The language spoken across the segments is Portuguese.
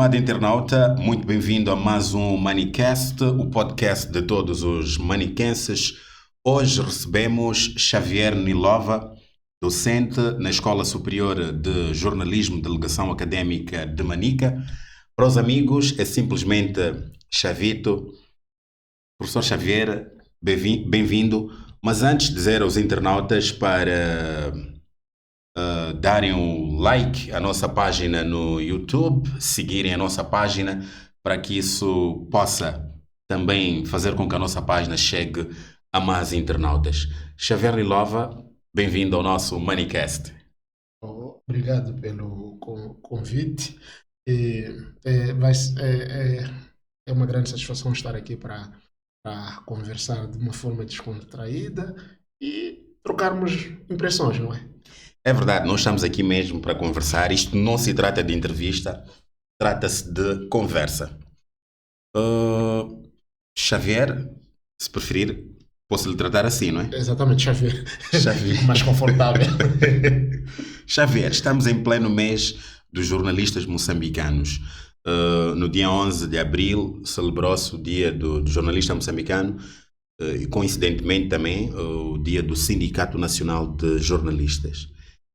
Estimado internauta, muito bem-vindo a mais um Manicast, o podcast de todos os maniquenses. Hoje recebemos Xavier Nilova, docente na Escola Superior de Jornalismo, Delegação Académica de Manica. Para os amigos é simplesmente Xavito. Professor Xavier, bem-vindo. Mas antes de dizer aos internautas para darem um like à nossa página no YouTube, seguirem a nossa página para que isso possa também fazer com que a nossa página chegue a mais internautas. Xavier Nilova, bem-vindo ao nosso Manicast. Obrigado pelo convite. É uma grande satisfação estar aqui para conversar de uma forma descontraída e trocarmos impressões, não é? É verdade, nós estamos aqui mesmo para conversar. Isto não se trata de entrevista, trata-se de conversa. Xavier, se preferir, posso lhe tratar assim, não é? Exatamente, Xavier. Xavier. Mais confortável. Xavier, estamos em pleno mês dos jornalistas moçambicanos. No dia 11 de abril celebrou-se o dia do jornalista moçambicano e coincidentemente também o dia do Sindicato Nacional de Jornalistas.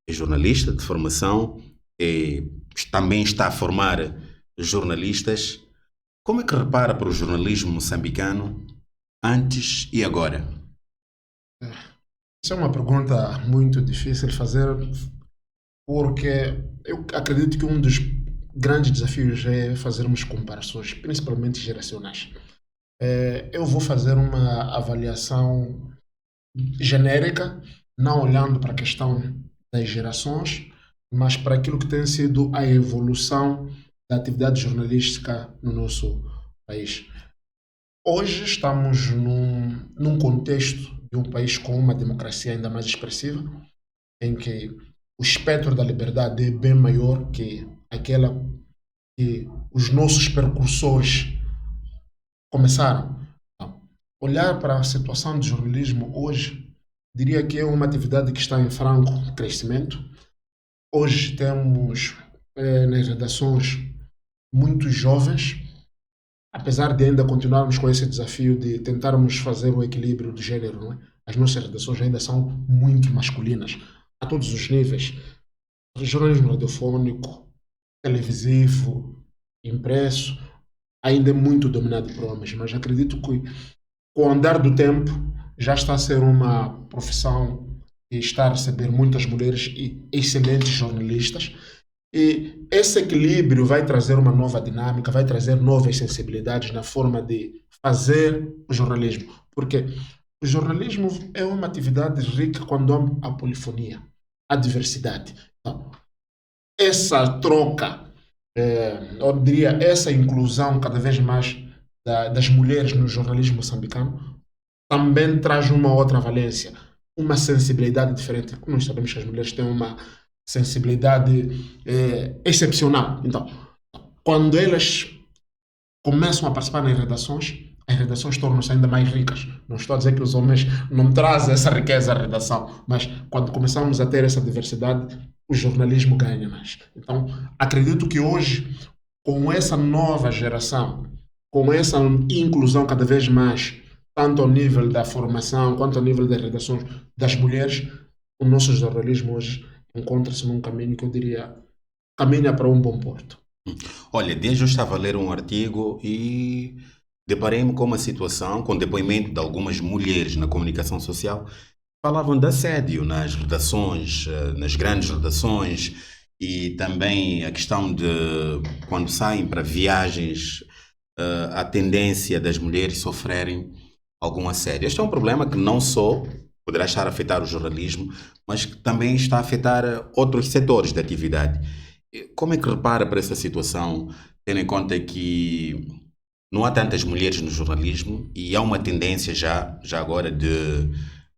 É jornalista de formação e também está a formar jornalistas. Como é que repara para o jornalismo moçambicano antes e agora? Essa é uma pergunta muito difícil de fazer, porque eu acredito que um dos grandes desafios é fazermos comparações, principalmente geracionais. Eu vou fazer uma avaliação genérica, não olhando para a questão das gerações, mas para aquilo que tem sido a evolução da atividade jornalística no nosso país. Hoje estamos num contexto de um país com uma democracia ainda mais expressiva, em que o espectro da liberdade é bem maior que aquela que os nossos precursores começaram. Então, olhar para a situação do jornalismo hoje, diria que é uma atividade que está em franco crescimento. Hoje temos nas redações muitos jovens, apesar de ainda continuarmos com esse desafio de tentarmos fazer o equilíbrio de gênero, não é? As nossas redações ainda são muito masculinas, a todos os níveis. Jornalismo radiofônico, televisivo, impresso, ainda é muito dominado por homens, mas acredito que com o andar do tempo já está a ser uma profissão que está a receber muitas mulheres e excelentes jornalistas. E esse equilíbrio vai trazer uma nova dinâmica, vai trazer novas sensibilidades na forma de fazer o jornalismo. Porque o jornalismo é uma atividade rica quando há a polifonia, a diversidade. Então, essa troca, eu diria, essa inclusão cada vez mais das mulheres no jornalismo moçambicano também traz uma outra valência, uma sensibilidade diferente. Nós sabemos que as mulheres têm uma sensibilidade excepcional. Então, quando elas começam a participar nas redações, as redações tornam-se ainda mais ricas. Não estou a dizer que os homens não trazem essa riqueza à redação, mas quando começamos a ter essa diversidade, o jornalismo ganha mais. Então, acredito que hoje, com essa nova geração, com essa inclusão cada vez mais, tanto ao nível da formação quanto ao nível das redações das mulheres, o nosso jornalismo hoje encontra-se num caminho que eu diria caminha para um bom porto. Olha, desde eu estava a ler um artigo e deparei-me com uma situação, com depoimento de algumas mulheres na comunicação social, falavam de assédio nas redações, nas grandes redações, e também a questão de quando saem para viagens, a tendência das mulheres sofrerem algum assédio. Este é um problema que não só poderá estar a afetar o jornalismo, mas que também está a afetar outros setores da atividade. Como é que repara para essa situação, tendo em conta que não há tantas mulheres no jornalismo e há uma tendência já agora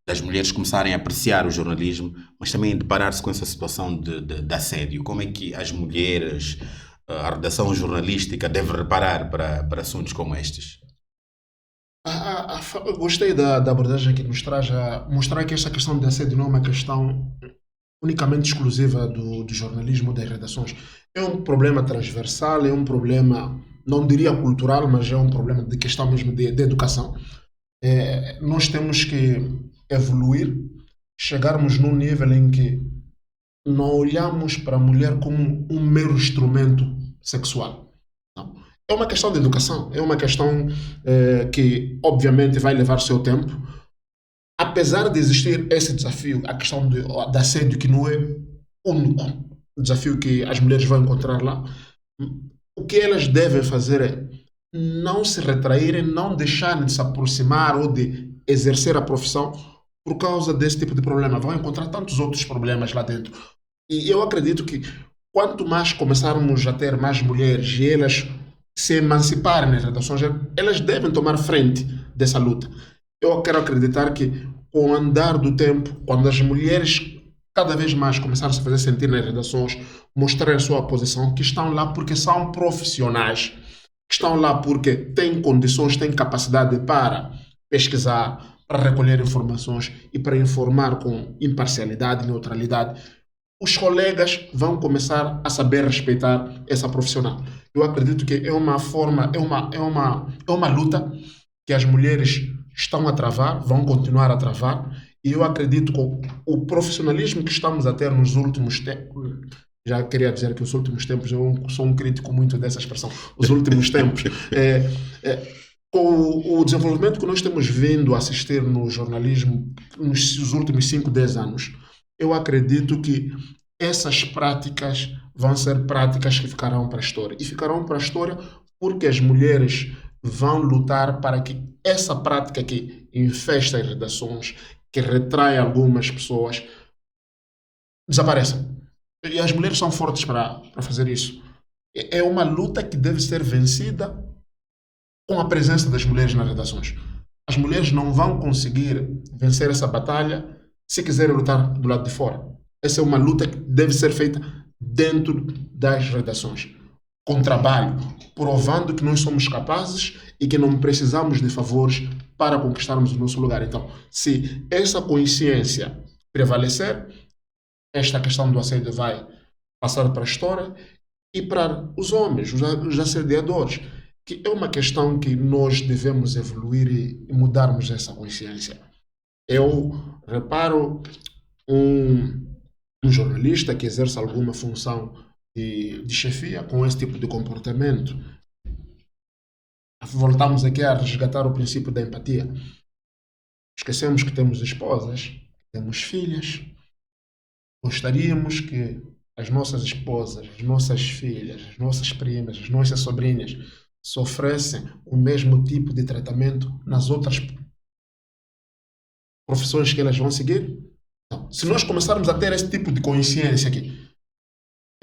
das mulheres começarem a apreciar o jornalismo, mas também deparar-se com essa situação de assédio? Como é que as mulheres, a redação jornalística deve reparar para assuntos como estes? Eu gostei da abordagem que nos traz a mostrar que esta questão de assédio não é uma questão unicamente exclusiva do jornalismo, das redações. É um problema transversal, é um problema, não diria cultural, mas é um problema de questão mesmo de educação. Nós temos que evoluir, chegarmos num nível em que não olhamos para a mulher como um mero instrumento sexual. Não. É uma questão de educação, é uma questão que obviamente vai levar seu tempo. Apesar de existir esse desafio, a questão do assédio, que não é o único desafio que as mulheres vão encontrar lá, o que elas devem fazer é não se retraírem, não deixarem de se aproximar ou de exercer a profissão por causa desse tipo de problema. Vão encontrar tantos outros problemas lá dentro. E eu acredito que quanto mais começarmos a ter mais mulheres e elas se emanciparem nas redações, elas devem tomar frente dessa luta. Eu quero acreditar que com o andar do tempo, quando as mulheres cada vez mais começarem a se fazer sentir nas redações, mostrarem a sua posição, que estão lá porque são profissionais, que estão lá porque têm condições, têm capacidade para pesquisar, para recolher informações e para informar com imparcialidade e neutralidade, os colegas vão começar a saber respeitar essa profissional. Eu acredito que é uma forma, é uma luta que as mulheres estão a travar, vão continuar a travar, e eu acredito que o profissionalismo que estamos a ter nos últimos tempos, já queria dizer que os últimos tempos, eu sou um crítico muito dessa expressão, os últimos tempos, com o desenvolvimento que nós temos vindo a assistir no jornalismo nos últimos 5, 10 anos, eu acredito que essas práticas vão ser práticas que ficarão para a história. E ficarão para a história porque as mulheres vão lutar para que essa prática que infesta as redações, que retrai algumas pessoas, desapareça. E as mulheres são fortes para fazer isso. É uma luta que deve ser vencida com a presença das mulheres nas redações. As mulheres não vão conseguir vencer essa batalha se quiserem lutar do lado de fora. Essa é uma luta que deve ser feita dentro das redações, com trabalho, provando que nós somos capazes e que não precisamos de favores para conquistarmos o nosso lugar. Então, se essa consciência prevalecer, esta questão do assédio vai passar para a história e para os homens, os assediadores, que é uma questão que nós devemos evoluir e mudarmos essa consciência. Eu reparo um jornalista que exerce alguma função de chefia com esse tipo de comportamento. Voltamos aqui a resgatar o princípio da empatia. Esquecemos que temos esposas, temos filhas. Gostaríamos que as nossas esposas, as nossas filhas, as nossas primas, as nossas sobrinhas sofressem o mesmo tipo de tratamento nas outras profissões que elas vão seguir. Então, se nós começarmos a ter esse tipo de consciência aqui,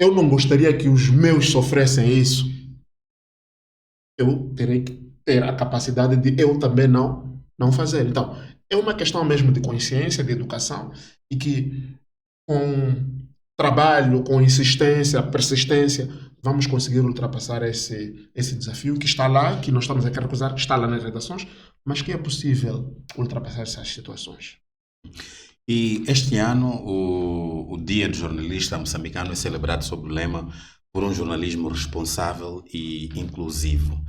eu não gostaria que os meus sofressem isso, eu terei que ter a capacidade de eu também não fazer. Então, é uma questão mesmo de consciência, de educação, e que com trabalho, com insistência, persistência, vamos conseguir ultrapassar esse desafio que está lá, que nós estamos a recusar, que está lá nas redações, mas que é possível ultrapassar essas situações. E este ano o Dia do Jornalista Moçambicano é celebrado sob o lema por um jornalismo responsável e inclusivo.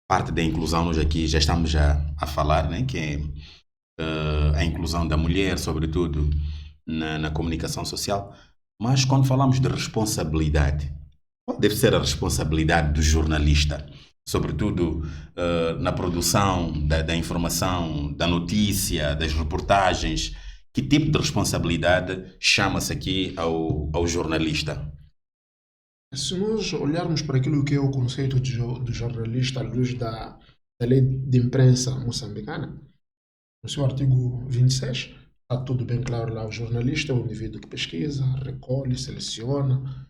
Parte da inclusão nós aqui já estamos a falar, né, que é a inclusão da mulher, sobretudo na comunicação social, mas quando falamos de responsabilidade, qual deve ser a responsabilidade do jornalista? Sobretudo na produção da informação, da notícia, das reportagens. Que tipo de responsabilidade chama-se aqui ao jornalista? Se nós olharmos para aquilo que é o conceito do jornalista à luz da lei de imprensa moçambicana, no seu artigo 26, está tudo bem claro lá. O jornalista é o indivíduo que pesquisa, recolhe, seleciona,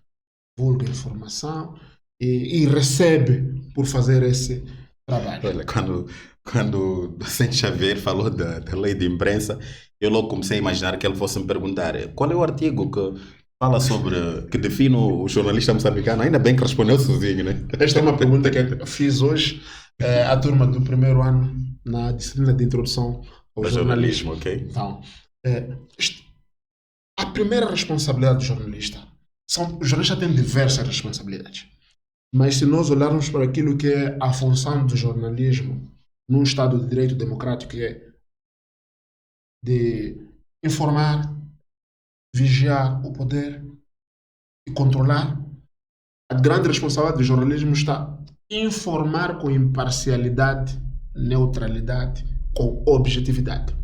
divulga informação e recebe por fazer esse trabalho. Olha, quando o docente Xavier falou da lei de imprensa, eu logo comecei a imaginar que ele fosse me perguntar qual é o artigo que fala sobre, que define o jornalista moçambicano. Ainda bem que respondeu sozinho, né? Esta é uma pergunta que eu fiz hoje à turma do primeiro ano na disciplina de introdução ao jornalismo. Ok. Então, A primeira responsabilidade do jornalista, o jornalista tem diversas responsabilidades, mas se nós olharmos para aquilo que é a função do jornalismo num Estado de Direito democrático, que é de informar, vigiar o poder e controlar, a grande responsabilidade do jornalismo está em informar com imparcialidade, neutralidade, com objetividade.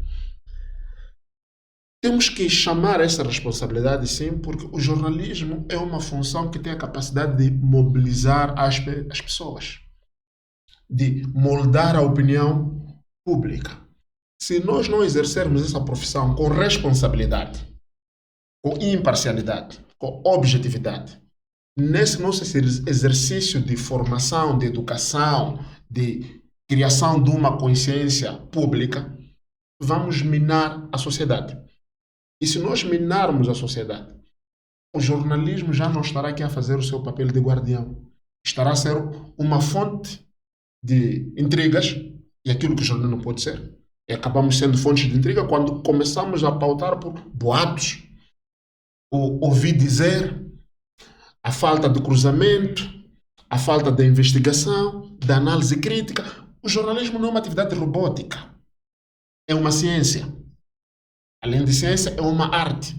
Temos que chamar essa responsabilidade, sim, porque o jornalismo é uma função que tem a capacidade de mobilizar as pessoas, de moldar a opinião pública. Se nós não exercermos essa profissão com responsabilidade, com imparcialidade, com objetividade, nesse nosso exercício de formação, de educação, de criação de uma consciência pública, vamos minar a sociedade. E se nós minarmos a sociedade, o jornalismo já não estará aqui a fazer o seu papel de guardião. Estará a ser uma fonte de intrigas, e aquilo que o jornal não pode ser. E acabamos sendo fontes de intriga quando começamos a pautar por boatos, o ouvir dizer, a falta de cruzamento, a falta de investigação, da análise crítica. O jornalismo não é uma atividade robótica, é uma ciência. Além de ciência, é uma arte.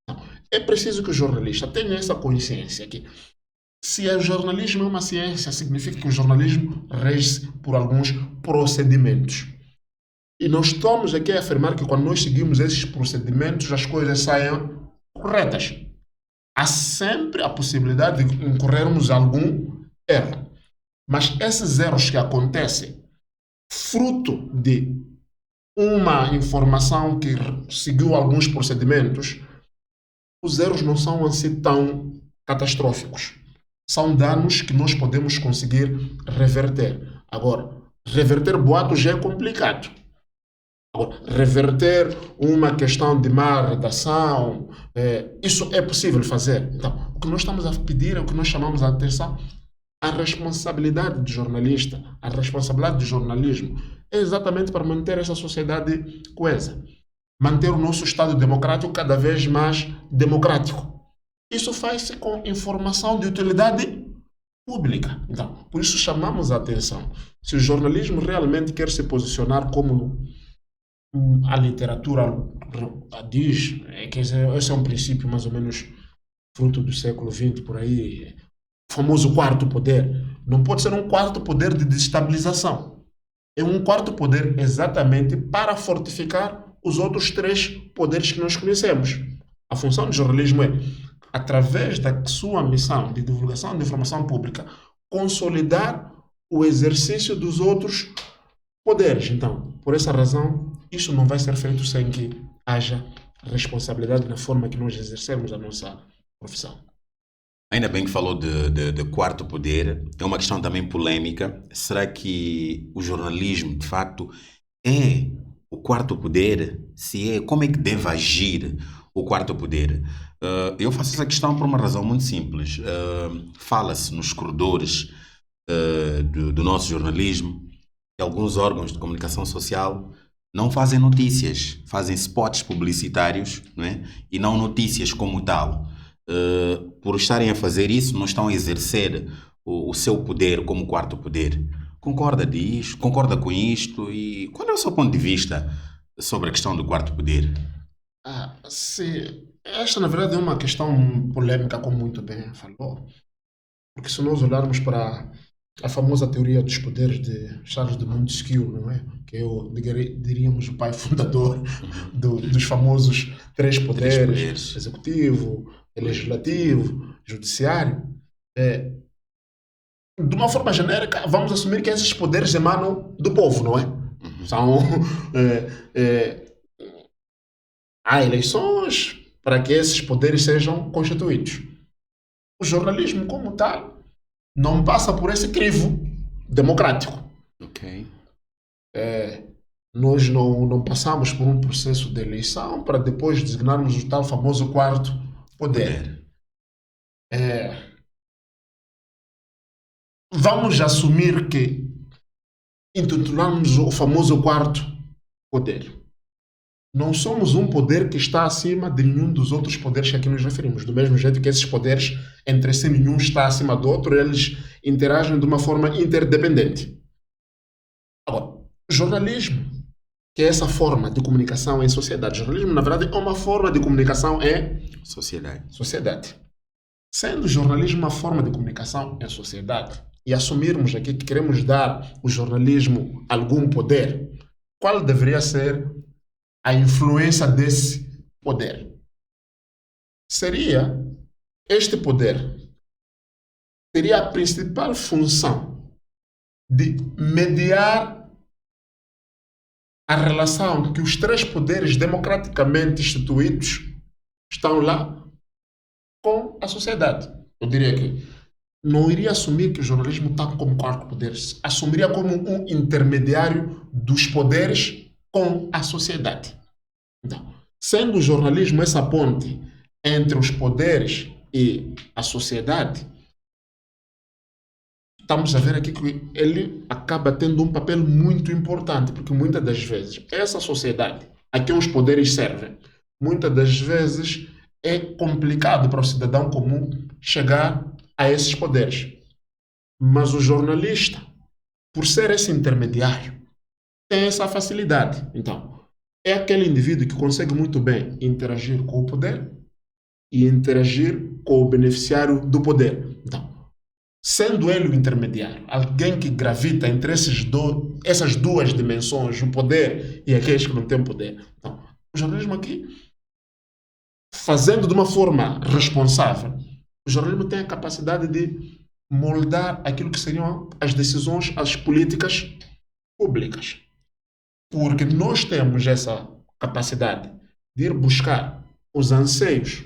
Então, é preciso que o jornalista tenha essa consciência que se o jornalismo é uma ciência, significa que o jornalismo rege-se por alguns procedimentos. E nós estamos aqui a afirmar que quando nós seguimos esses procedimentos, as coisas saem corretas. Há sempre a possibilidade de incorrermos algum erro. Mas esses erros que acontecem, fruto de uma informação que seguiu alguns procedimentos, os erros não são assim tão catastróficos. São danos que nós podemos conseguir reverter. Agora, reverter boatos já é complicado. Agora, reverter uma questão de má redação, isso é possível fazer. Então, o que nós estamos a pedir é o que nós chamamos a atenção, a responsabilidade do jornalista, a responsabilidade do jornalismo, é exatamente para manter essa sociedade coesa, manter o nosso Estado democrático cada vez mais democrático. Isso faz-se com informação de utilidade pública. Então, por isso chamamos a atenção. Se o jornalismo realmente quer se posicionar como a literatura diz, que esse é um princípio mais ou menos fruto do século XX, por aí, o famoso quarto poder. Não pode ser um quarto poder de desestabilização. É um quarto poder exatamente para fortificar os outros três poderes que nós conhecemos. A função do jornalismo é, através da sua missão de divulgação de informação pública, consolidar o exercício dos outros poderes. Então, por essa razão, isso não vai ser feito sem que haja responsabilidade na forma que nós exercemos a nossa profissão. Ainda bem que falou de quarto poder. É uma questão também polêmica. Será que o jornalismo, de facto, é o quarto poder? Se é, como é que deve agir o quarto poder? Eu faço essa questão por uma razão muito simples. Fala-se nos corredores do nosso jornalismo que alguns órgãos de comunicação social não fazem notícias, fazem spots publicitários, não é? E não notícias como tal. Por estarem a fazer isso, não estão a exercer o seu poder como quarto poder. Concorda com isto? E qual é o seu ponto de vista sobre a questão do quarto poder? Esta, na verdade, é uma questão polêmica, como muito bem falou, porque se nós olharmos para a famosa teoria dos poderes de Charles de Montesquieu, não é? Que diríamos o pai fundador dos famosos três poderes, executivo, legislativo, judiciário. De uma forma genérica, vamos assumir que esses poderes emanam do povo, não é? São, há eleições para que esses poderes sejam constituídos. O jornalismo, como tal, não passa por esse crivo democrático. Ok. Nós não passamos por um processo de eleição para depois designarmos o tal famoso quarto poder. Vamos assumir que intitulamos o famoso quarto poder. não somos um poder que está acima de nenhum dos outros poderes que aqui nos referimos. Do mesmo jeito que esses poderes, entre si, nenhum está acima do outro, eles interagem de uma forma interdependente. Agora, jornalismo, que é essa forma de comunicação em sociedade. Jornalismo, na verdade, é uma forma de comunicação em sociedade. Sendo o jornalismo uma forma de comunicação em sociedade, e assumirmos aqui que queremos dar ao jornalismo algum poder, qual deveria ser a influência desse poder? Seria este poder teria a principal função de mediar a relação que os três poderes democraticamente instituídos estão lá com a sociedade. Eu diria que não iria assumir que o jornalismo está como quarto poder, assumiria como um intermediário dos poderes com a sociedade. Então, sendo o jornalismo essa ponte entre os poderes e a sociedade, estamos a ver aqui que ele acaba tendo um papel muito importante, porque muitas das vezes essa sociedade a que os poderes servem, muitas das vezes é complicado para o cidadão comum chegar a esses poderes. Mas o jornalista, por ser esse intermediário, tem essa facilidade. Então, é aquele indivíduo que consegue muito bem interagir com o poder e interagir com o beneficiário do poder. Então, sendo ele o intermediário, alguém que gravita entre essas duas dimensões, o poder e aqueles que não têm poder. Então, o jornalismo aqui, fazendo de uma forma responsável, o jornalismo tem a capacidade de moldar aquilo que seriam as decisões, as políticas públicas. Porque nós temos essa capacidade de ir buscar os anseios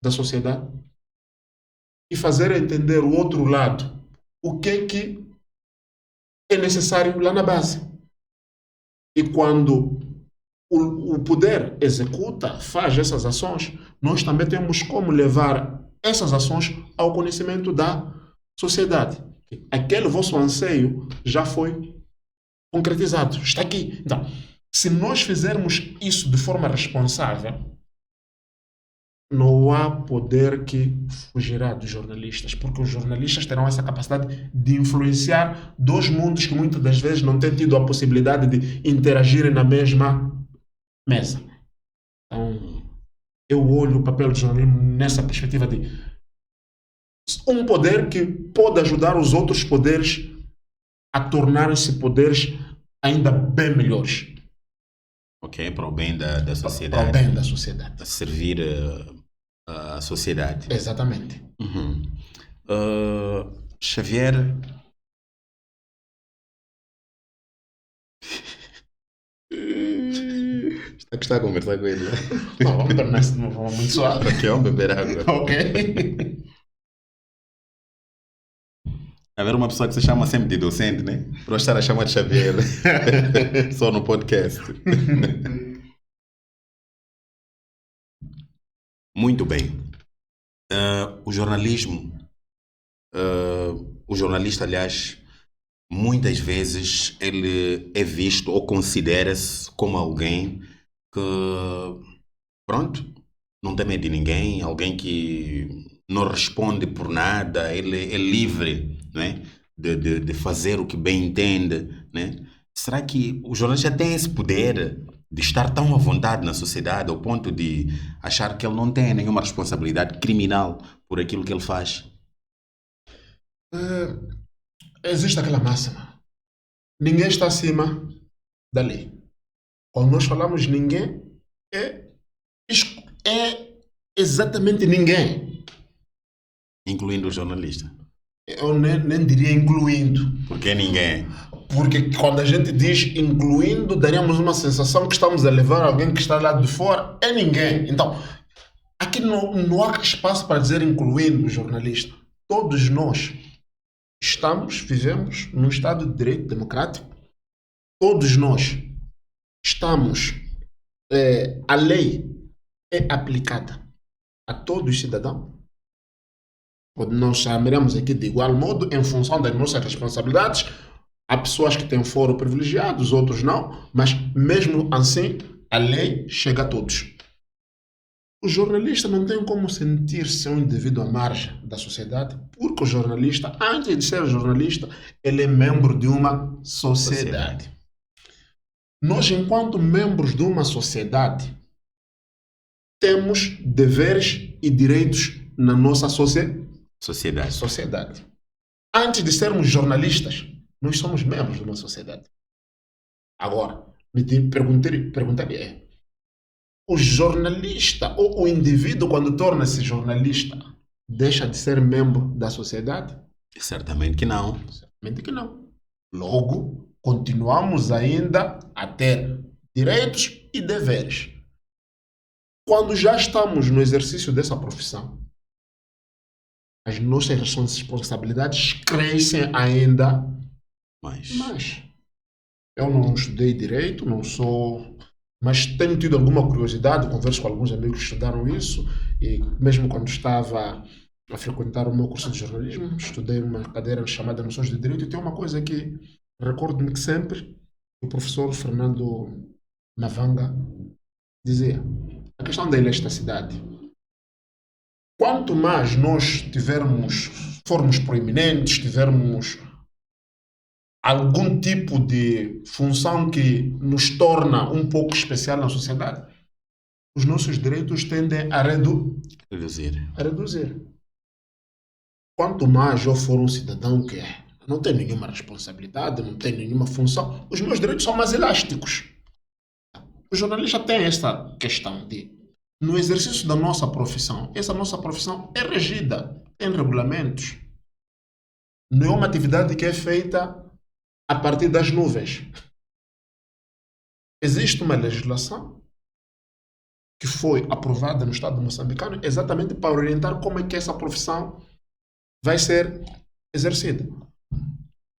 da sociedade e fazer entender o outro lado, o que é necessário lá na base. E quando o poder executa, faz essas ações, nós também temos como levar essas ações ao conhecimento da sociedade. Aquele vosso anseio já foi concretizado, está aqui. Então, se nós fizermos isso de forma responsável, não há poder que fugirá dos jornalistas, porque os jornalistas terão essa capacidade de influenciar dois mundos que muitas das vezes não têm tido a possibilidade de interagirem na mesma mesa. Então, eu olho o papel do jornalismo nessa perspectiva de um poder que pode ajudar os outros poderes a tornarem-se poderes ainda bem melhores. Ok, para o bem da sociedade. Para o bem da sociedade. A servir a sociedade. Exatamente. Uhum. Xavier. Está a conversar com ele. Não, vamos tornar isso de uma forma muito suave. Ok, vamos beber água. Ok. Haver uma pessoa que se chama sempre de docente, né? Para estar a chamar de Xavier. Só no podcast. Muito bem. O jornalismo, o jornalista, aliás, muitas vezes ele é visto ou considera-se como alguém que, pronto, não tem medo de ninguém, alguém que não responde por nada, ele é livre, né? de fazer o que bem entende, né? Será que o jornalista tem esse poder de estar tão à vontade na sociedade ao ponto de achar que ele não tem nenhuma responsabilidade criminal por aquilo que ele faz? Existe aquela máxima. Ninguém está acima da lei. Quando nós falamos ninguém, é exatamente ninguém. Incluindo o jornalista. Eu nem diria incluindo. Por que ninguém? Porque quando a gente diz incluindo, daríamos uma sensação que estamos a levar alguém que está lá de fora. É ninguém. Então, aqui não há espaço para dizer incluindo o jornalista. Todos nós vivemos num Estado de Direito democrático. Todos nós estamos... a lei é aplicada a todos os cidadãos. Nós chamaremos aqui de igual modo, em função das nossas responsabilidades. Há pessoas que têm foro privilegiado, outros não, mas mesmo assim A lei chega a todos. O jornalista não tem como sentir-se um indivíduo à margem da sociedade, porque o jornalista, antes de ser jornalista, ele é membro de uma sociedade. Nós, enquanto membros de uma sociedade, temos deveres e direitos na nossa sociedade. Antes de sermos jornalistas, nós somos membros de uma sociedade. Agora, perguntaria o jornalista ou o indivíduo, quando torna-se jornalista, deixa de ser membro da sociedade? Certamente que não. Certamente que não. Logo, continuamos ainda a ter direitos e deveres. Quando já estamos no exercício dessa profissão, as nossas responsabilidades crescem ainda mais. Eu não estudei direito, não sou... Mas tenho tido alguma curiosidade, converso com alguns amigos que estudaram isso, e mesmo quando estava a frequentar o meu curso de jornalismo, estudei uma cadeira chamada Noções de Direito, e tem uma coisa que recordo-me que sempre o professor Fernando Navanga dizia: a questão da elasticidade. Quanto mais nós formos proeminentes, tivermos algum tipo de função que nos torna um pouco especial na sociedade, os nossos direitos tendem a reduzir. Quanto mais eu for um cidadão que não tem nenhuma responsabilidade, não tem nenhuma função, os meus direitos são mais elásticos. O jornalista tem essa questão de, no exercício da nossa profissão, essa nossa profissão é regida, tem regulamentos. Não é uma atividade que é feita a partir das nuvens. Existe uma legislação que foi aprovada no Estado moçambicano exatamente para orientar como é que essa profissão vai ser exercida.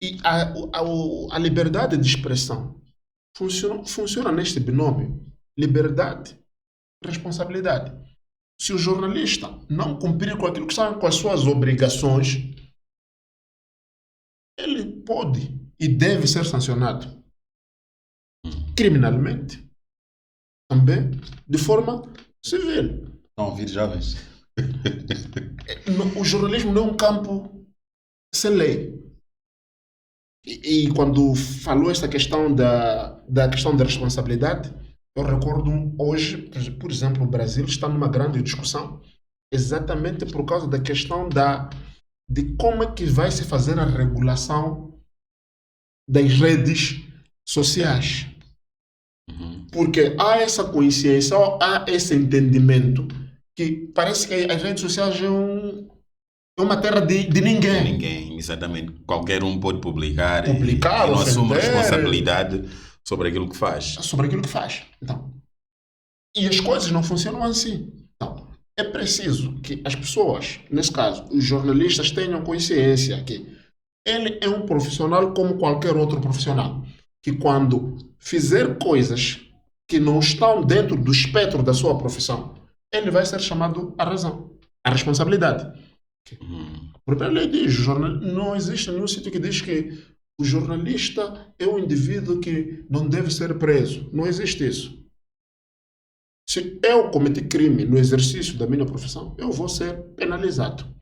E a liberdade de expressão funciona neste binômio: liberdade e responsabilidade. Se o jornalista não cumprir com aquilo que são com as suas obrigações, ele pode e deve ser sancionado criminalmente, também de forma civil. Não ouvir jovens. O jornalismo não é um campo sem lei. E quando falou essa questão da questão da responsabilidade, eu recordo hoje, por exemplo, o Brasil está numa grande discussão exatamente por causa da questão de como é que vai se fazer a regulação das redes sociais. Porque há essa consciência, há esse entendimento que parece que as redes sociais é uma terra de ninguém. Ninguém, exatamente. Qualquer um pode publicar e não assume responsabilidade sobre aquilo que faz. Então, e as coisas não funcionam assim. Então, é preciso que as pessoas, nesse caso, os jornalistas, tenham consciência que ele é um profissional como qualquer outro profissional, que quando fizer coisas que não estão dentro do espectro da sua profissão, ele vai ser chamado à razão, à responsabilidade. A própria lei diz, não existe nenhum sítio que diz que o jornalista é um indivíduo que não deve ser preso. Não existe isso. Se eu cometer crime no exercício da minha profissão, eu vou ser penalizado.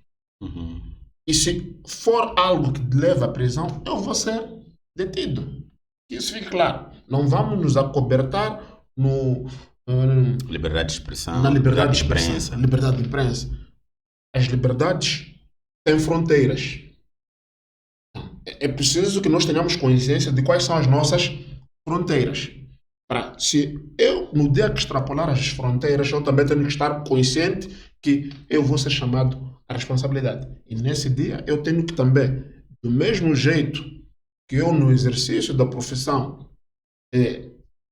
E se for algo que leva à prisão, eu vou ser detido. Isso fica claro. Não vamos nos acobertar liberdade de expressão, na liberdade de imprensa. Liberdade de imprensa. As liberdades têm fronteiras. É preciso que nós tenhamos consciência de quais são as nossas fronteiras. Se eu, no dia que extrapolar as fronteiras, eu também tenho que estar consciente que eu vou ser chamado à responsabilidade. E nesse dia eu tenho que também, do mesmo jeito que eu no exercício da profissão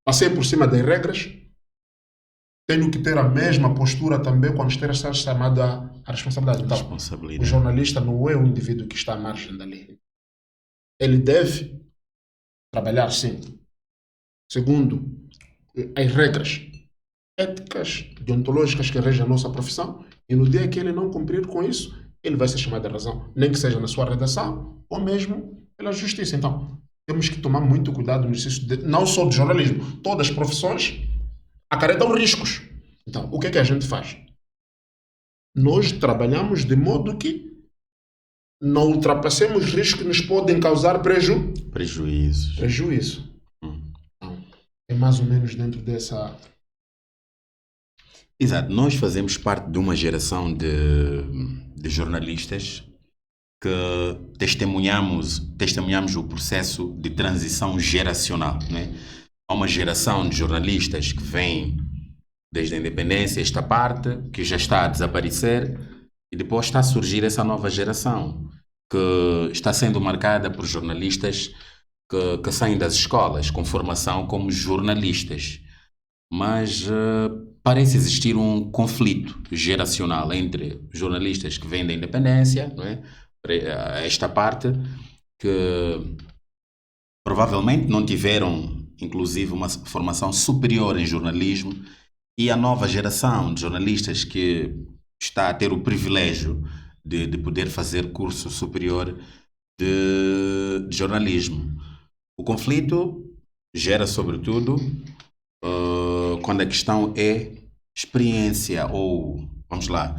passei por cima das regras, tenho que ter a mesma postura também quando esteja a ser chamado à responsabilidade. Então, o jornalista não é um indivíduo que está à margem da lei. Ele deve trabalhar, sim, segundo as regras éticas, deontológicas que regem a nossa profissão, e no dia que ele não cumprir com isso, ele vai ser chamado à razão, nem que seja na sua redação ou mesmo pela justiça. Então, temos que tomar muito cuidado no exercício não só do jornalismo, todas as profissões acarretam riscos. Então, o que é que a gente faz? Nós trabalhamos de modo que não ultrapassemos riscos que nos podem causar Prejuízos. prejuízo. Hum. Então, é mais ou menos dentro dessa... Exato. Nós fazemos parte de uma geração de jornalistas que testemunhamos o processo de transição geracional, né? Há uma geração de jornalistas que vem desde a independência, esta parte, que já está a desaparecer, e depois está a surgir essa nova geração, que está sendo marcada por jornalistas que saem das escolas com formação como jornalistas. Mas parece existir um conflito geracional entre jornalistas que vêm da independência, não é? Esta parte, que provavelmente não tiveram, inclusive, uma formação superior em jornalismo, e a nova geração de jornalistas que está a ter o privilégio de poder fazer curso superior de jornalismo. O conflito gera, sobretudo, quando a questão é experiência, ou, vamos lá,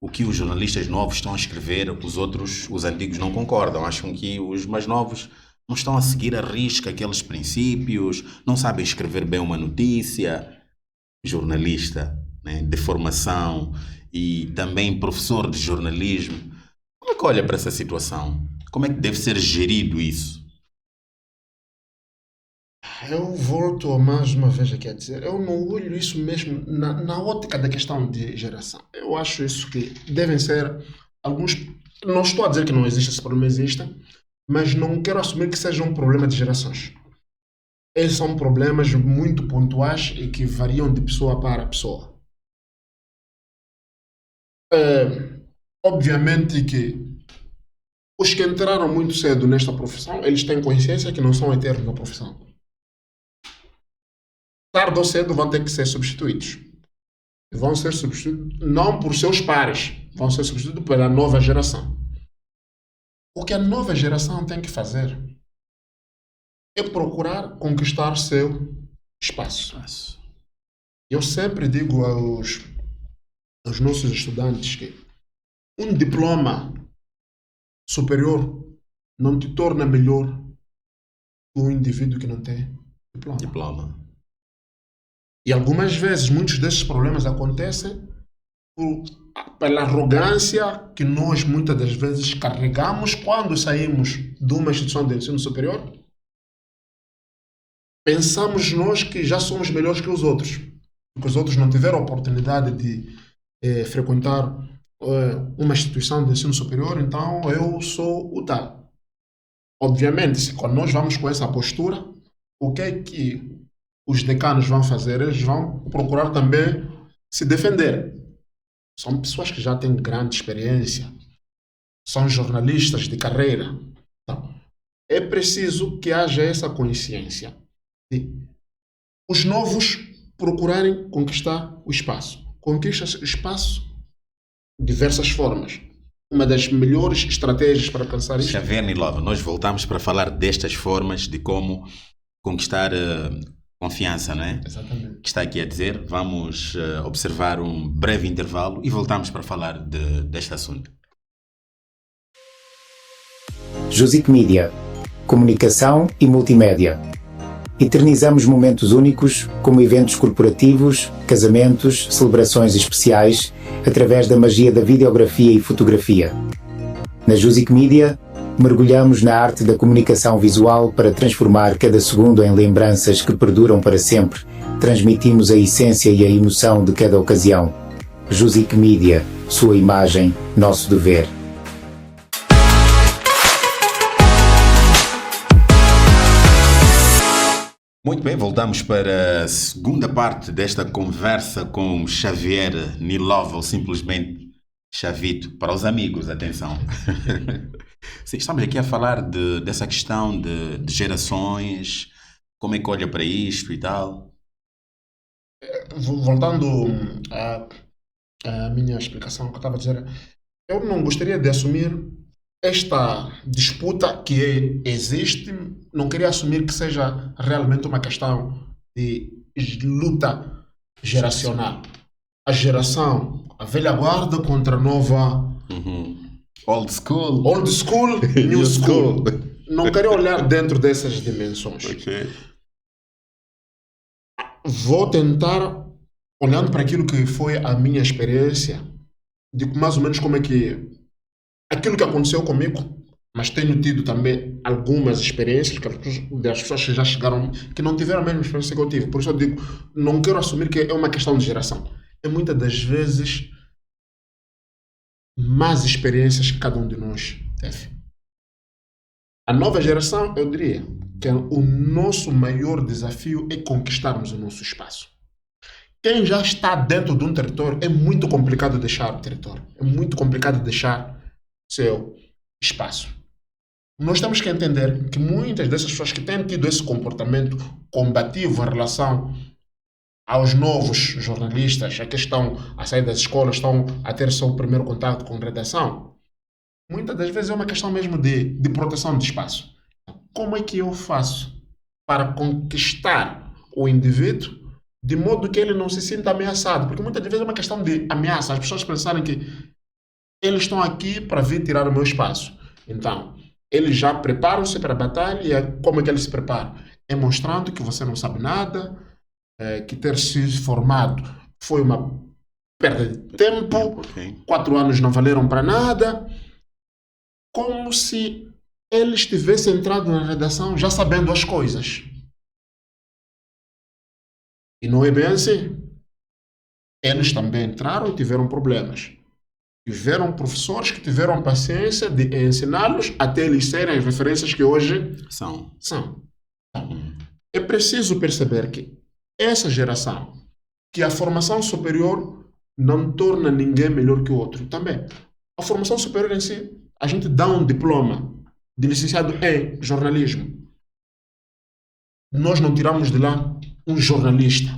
o que os jornalistas novos estão a escrever, os antigos não concordam, acham que os mais novos não estão a seguir à risca aqueles princípios, não sabem escrever bem uma notícia. Jornalista, né, de formação e também professor de jornalismo, como é que olha para essa situação? Como é que deve ser gerido isso? Eu volto mais uma vez aqui a dizer, eu não olho isso mesmo na ótica da questão de geração. Eu acho isso que devem ser alguns... Não estou a dizer que não existe, esse problema existe, mas não quero assumir que seja um problema de gerações. Esses são problemas muito pontuais e que variam de pessoa para pessoa. Obviamente que os que entraram muito cedo nesta profissão, eles têm consciência que não são eternos na profissão. Tarde ou cedo vão ter que ser substituídos. Vão ser substituídos não por seus pares, vão ser substituídos pela nova geração. O que a nova geração tem que fazer é procurar conquistar seu espaço. Eu sempre digo aos nossos estudantes que um diploma superior não te torna melhor que um indivíduo que não tem diploma. E algumas vezes muitos desses problemas acontecem pela arrogância que nós muitas das vezes carregamos quando saímos de uma instituição de ensino superior. Pensamos nós que já somos melhores que os outros, porque os outros não tiveram a oportunidade de frequentar uma instituição de ensino superior, então eu sou o tal. Obviamente, se quando nós vamos com essa postura, o que é que os decanos vão fazer? Eles vão procurar também se defender. São pessoas que já têm grande experiência, são jornalistas de carreira. Então, é preciso que haja essa consciência de os novos procurarem conquistar o espaço. Conquista-se o espaço de diversas formas. Uma das melhores estratégias para alcançar isso... Xavier Nilova, nós voltamos para falar destas formas de como conquistar confiança, não é? Exatamente. Que está aqui a dizer. Vamos observar um breve intervalo e voltamos para falar deste assunto. Jusic Media. Comunicação e multimédia. Eternizamos momentos únicos, como eventos corporativos, casamentos, celebrações especiais, através da magia da videografia e fotografia. Na Jusic Media, mergulhamos na arte da comunicação visual para transformar cada segundo em lembranças que perduram para sempre. Transmitimos a essência e a emoção de cada ocasião. Jusic Media, sua imagem, nosso dever. Muito bem, voltamos para a segunda parte desta conversa com Xavier Nilova, ou simplesmente Chavito, para os amigos, atenção. Sim, estamos aqui a falar dessa questão de gerações, como é que olha para isto e tal. Voltando à minha explicação que eu estava a dizer, eu não gostaria de assumir esta disputa que existe, não queria assumir que seja realmente uma questão de luta geracional. A geração, a velha guarda contra a nova Old school. old school, new school. Não quero olhar dentro dessas dimensões. Ok. Vou tentar, olhando para aquilo que foi a minha experiência, de mais ou menos como é que aquilo que aconteceu comigo, mas tenho tido também algumas experiências das pessoas que já chegaram, que não tiveram a mesma experiência que eu tive. Por isso eu digo, não quero assumir que é uma questão de geração. É muitas das vezes más experiências que cada um de nós teve. A nova geração, eu diria, que o nosso maior desafio é conquistarmos o nosso espaço. Quem já está dentro de um território, é muito complicado deixar o território. É muito complicado deixar seu espaço. Nós temos que entender que muitas dessas pessoas que têm tido esse comportamento combativo em relação aos novos jornalistas, a que estão a sair das escolas, estão a ter seu primeiro contato com redação, muitas das vezes é uma questão mesmo de proteção de espaço. Como é que eu faço para conquistar o indivíduo de modo que ele não se sinta ameaçado? Porque muitas vezes é uma questão de ameaça. As pessoas pensarem que eles estão aqui para vir tirar o meu espaço. Então, eles já preparam-se para a batalha e como é que eles se preparam? É mostrando que você não sabe nada, que ter se formado foi uma perda de tempo, Ok. 4 anos não valeram para nada, como se ele estivesse entrado na redação já sabendo as coisas. E não é bem assim. Eles também entraram e tiveram problemas. Tiveram professores que tiveram paciência de ensiná-los até eles serem as referências que hoje São. são. É preciso perceber que essa geração, que a formação superior não torna ninguém melhor que o outro também. A formação superior em si, a gente dá um diploma de licenciado em jornalismo. Nós não tiramos de lá um jornalista.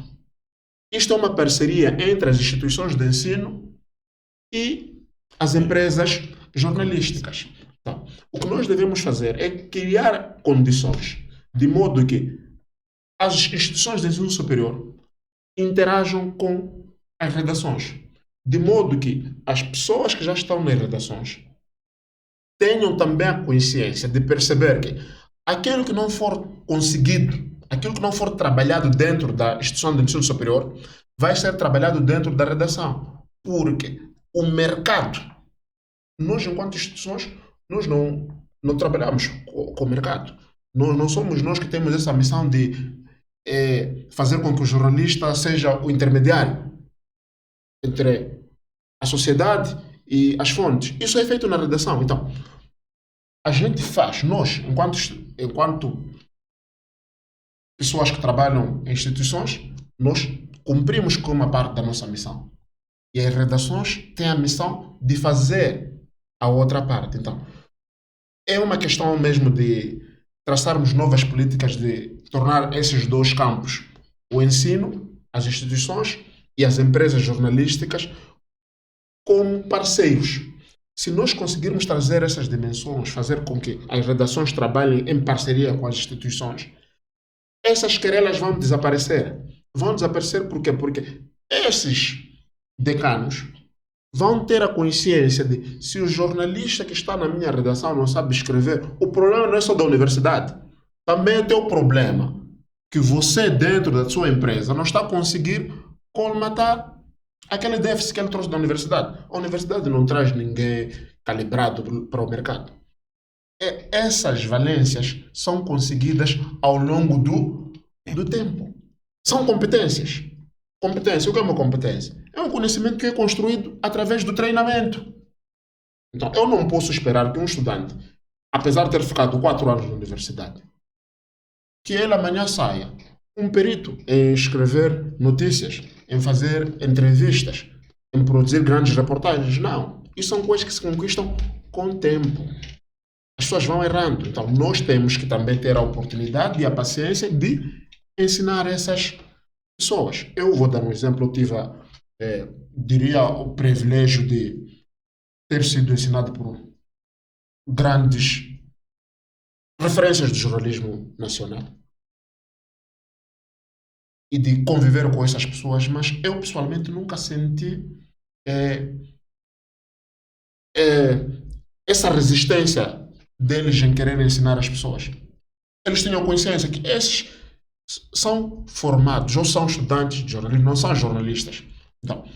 Isto é uma parceria entre as instituições de ensino e as empresas jornalísticas. Então, o que nós devemos fazer é criar condições de modo que as instituições de ensino superior interajam com as redações, de modo que as pessoas que já estão nas redações tenham também a consciência de perceber que aquilo que não for conseguido, aquilo que não for trabalhado dentro da instituição de ensino superior, vai ser trabalhado dentro da redação. Porque o mercado, nós enquanto instituições, nós não trabalhamos com o mercado. Não somos nós que temos essa missão de fazer com que o jornalista seja o intermediário entre a sociedade e as fontes. Isso é feito na redação. Então, a gente faz, nós, enquanto pessoas que trabalham em instituições, nós cumprimos com uma parte da nossa missão. E as redações têm a missão de fazer a outra parte. Então, é uma questão mesmo de traçarmos novas políticas de tornar esses dois campos, o ensino, as instituições e as empresas jornalísticas, como parceiros. Se nós conseguirmos trazer essas dimensões, fazer com que as redações trabalhem em parceria com as instituições, essas querelas vão desaparecer. Vão desaparecer por quê? Porque esses decanos vão ter a consciência de se o jornalista que está na minha redação não sabe escrever, o problema não é só da universidade. Também é teu problema que você, dentro da sua empresa, não está a conseguir colmatar aquele déficit que ele trouxe da universidade. A universidade não traz ninguém calibrado para o mercado. Essas valências são conseguidas ao longo do tempo. São competências. Competência, o que é uma competência? É um conhecimento que é construído através do treinamento. Então, eu não posso esperar que um estudante, apesar de ter ficado 4 anos na universidade, que ele amanhã saia um perito em escrever notícias, em fazer entrevistas, em produzir grandes reportagens. Não. Isso são coisas que se conquistam com o tempo. As pessoas vão errando. Então, nós temos que também ter a oportunidade e a paciência de ensinar essas pessoas. Eu vou dar um exemplo. Eu tive, diria, o privilégio de ter sido ensinado por grandes referências do jornalismo nacional. e de conviver com essas pessoas, mas eu pessoalmente nunca senti eh, essa resistência deles em querer ensinar as pessoas. Eles tinham consciência que esses são formados ou são estudantes de jornalismo, não são jornalistas. Então,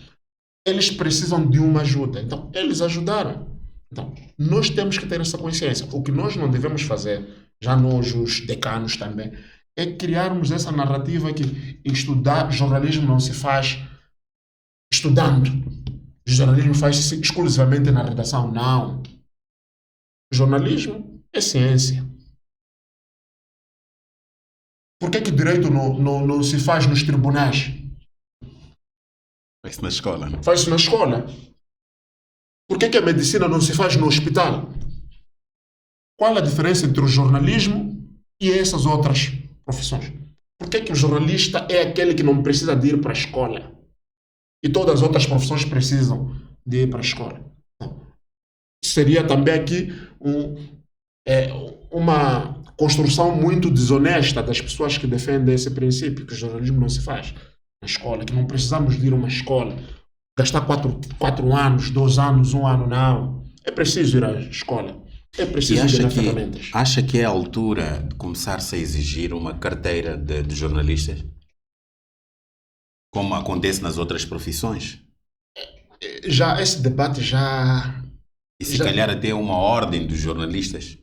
eles precisam de uma ajuda. Então, eles ajudaram. Então, nós temos que ter essa consciência. O que nós não devemos fazer, já nós, os decanos também, é criarmos essa narrativa que estudar jornalismo não se faz estudando. O jornalismo faz-se exclusivamente na redação. Não. O jornalismo é ciência. Por que direito não se faz nos tribunais? Faz-se na escola, não? Faz-se na escola. Por que a medicina não se faz no hospital? Qual a diferença entre o jornalismo e essas outras profissões? Por que o jornalista é aquele que não precisa de ir para a escola? E todas as outras profissões precisam de ir para a escola. Então, seria também aqui uma construção muito desonesta das pessoas que defendem esse princípio, que o jornalismo não se faz na escola, que não precisamos de ir a uma escola, gastar 4 anos, 2 anos, 1 ano, não. É preciso ir à escola. É E preciso acha ter que, ferramentas. acha que é a altura de começar-se a exigir uma carteira de jornalistas? Como acontece nas outras profissões? Já esse debate já... E se Já- calhar até uma ordem dos jornalistas?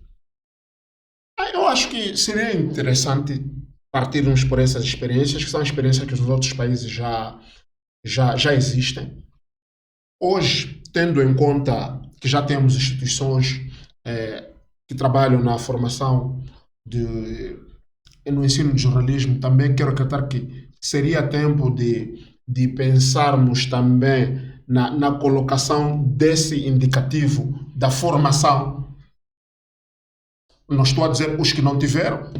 Eu acho que seria interessante partirmos por essas experiências, que são experiências que os outros países já existem. Hoje, tendo em conta que já temos instituições que trabalham na formação e no ensino de jornalismo, também quero acreditar que seria tempo de pensarmos também na colocação desse indicativo da formação. Não estou a dizer os que não tiveram,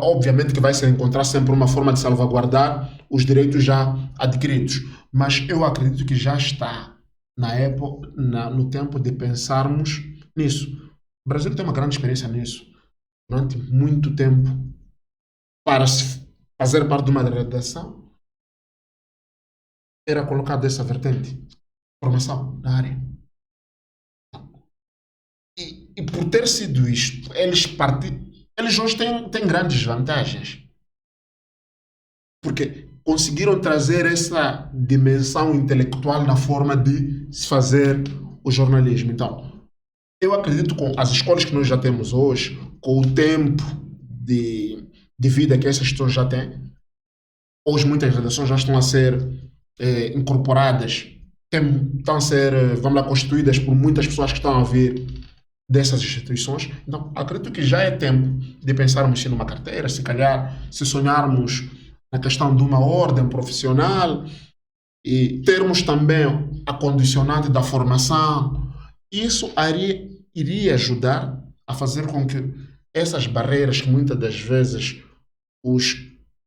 obviamente que vai se encontrar sempre uma forma de salvaguardar os direitos já adquiridos, mas eu acredito que já está na época, no tempo de pensarmos nisso. O Brasil tem uma grande experiência nisso. Durante muito tempo, para se fazer parte de uma redação, era colocado essa vertente, formação na área. E por ter sido isto, eles hoje têm grandes vantagens. Porque conseguiram trazer essa dimensão intelectual na forma de se fazer o jornalismo. Então, eu acredito que com as escolas que nós já temos hoje, com o tempo de vida que essas pessoas já têm, hoje muitas redações já estão a ser incorporadas, estão a ser, vamos lá, constituídas por muitas pessoas que estão a vir dessas instituições. Então, acredito que já é tempo de pensarmos numa carteira, se calhar, se sonharmos na questão de uma ordem profissional e termos também a condicionante da formação. Isso iria ajudar a fazer com que essas barreiras que muitas das vezes os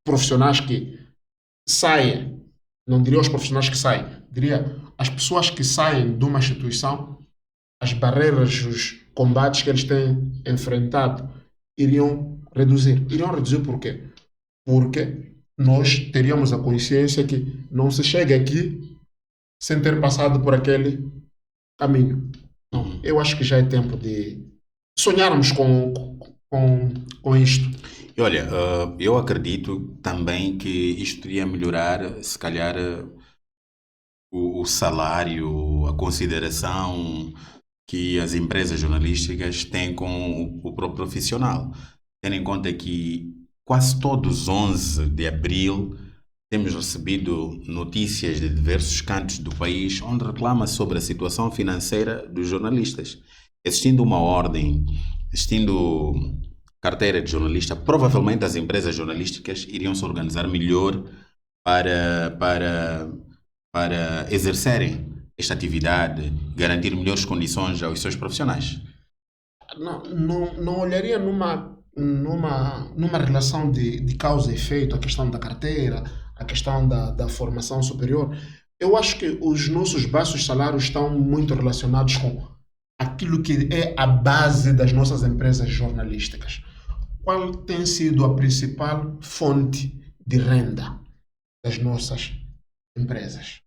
profissionais que saem, não diria os profissionais que saem, diria as pessoas que saem de uma instituição, as barreiras, os combates que eles têm enfrentado iriam reduzir. Iriam reduzir por quê? Porque nós teríamos a consciência que não se chega aqui sem ter passado por aquele caminho. Então, eu acho que já é tempo de sonharmos com isto. E olha, eu acredito também que isto iria melhorar, se calhar, o salário, a consideração que as empresas jornalísticas têm com o próprio profissional. Tendo em conta que quase todos os 11 de abril temos recebido notícias de diversos cantos do país onde reclama sobre a situação financeira dos jornalistas. Existindo uma ordem, existindo carteira de jornalista, provavelmente as empresas jornalísticas iriam se organizar melhor para exercerem esta atividade, garantir melhores condições aos seus profissionais. Não olharia numa relação de causa e efeito, a questão da carteira, a questão da formação superior. Eu acho que os nossos baixos salários estão muito relacionados com aquilo que é a base das nossas empresas jornalísticas. Qual tem sido a principal fonte de renda? das nossas empresas.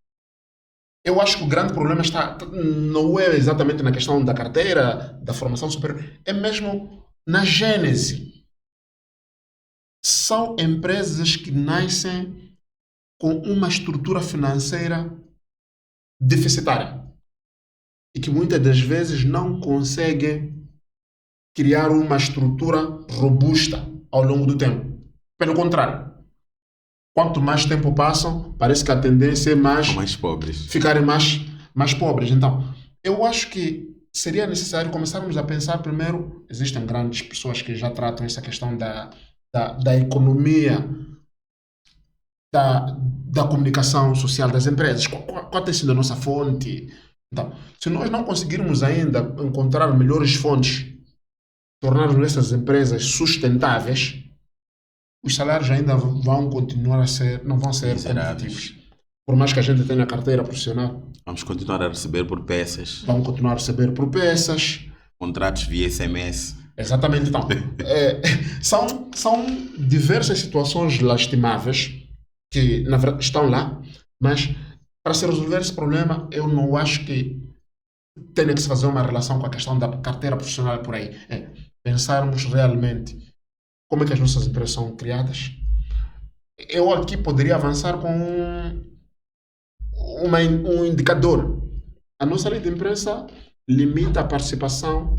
Eu acho que o grande problema não é exatamente na questão da carteira, da formação superior, é mesmo na gênese. São empresas que nascem com uma estrutura financeira deficitária e que muitas das vezes não conseguem criar uma estrutura robusta ao longo do tempo. Pelo contrário, quanto mais tempo passam, parece que a tendência é Mais pobres. ficarem mais pobres. Então, eu acho que seria necessário começarmos a pensar primeiro, existem grandes pessoas que já tratam essa questão da economia, da comunicação social das empresas. Qual tem sido a nossa fonte? Então, se nós não conseguirmos ainda encontrar melhores fontes, tornarmos essas empresas sustentáveis, os salários ainda vão continuar não vão ser Miseráveis. competitivos. Por mais que a gente tenha carteira profissional, Vamos continuar a receber por peças, vão continuar a receber por peças. contratos via SMS. Exatamente, então. São diversas situações lastimáveis que na verdade estão lá, mas para se resolver esse problema, eu não acho que tenha que se fazer uma relação com a questão da carteira profissional por aí. Pensarmos realmente como é que as nossas empresas são criadas. Eu aqui poderia avançar com um indicador. A nossa lei de imprensa limita a participação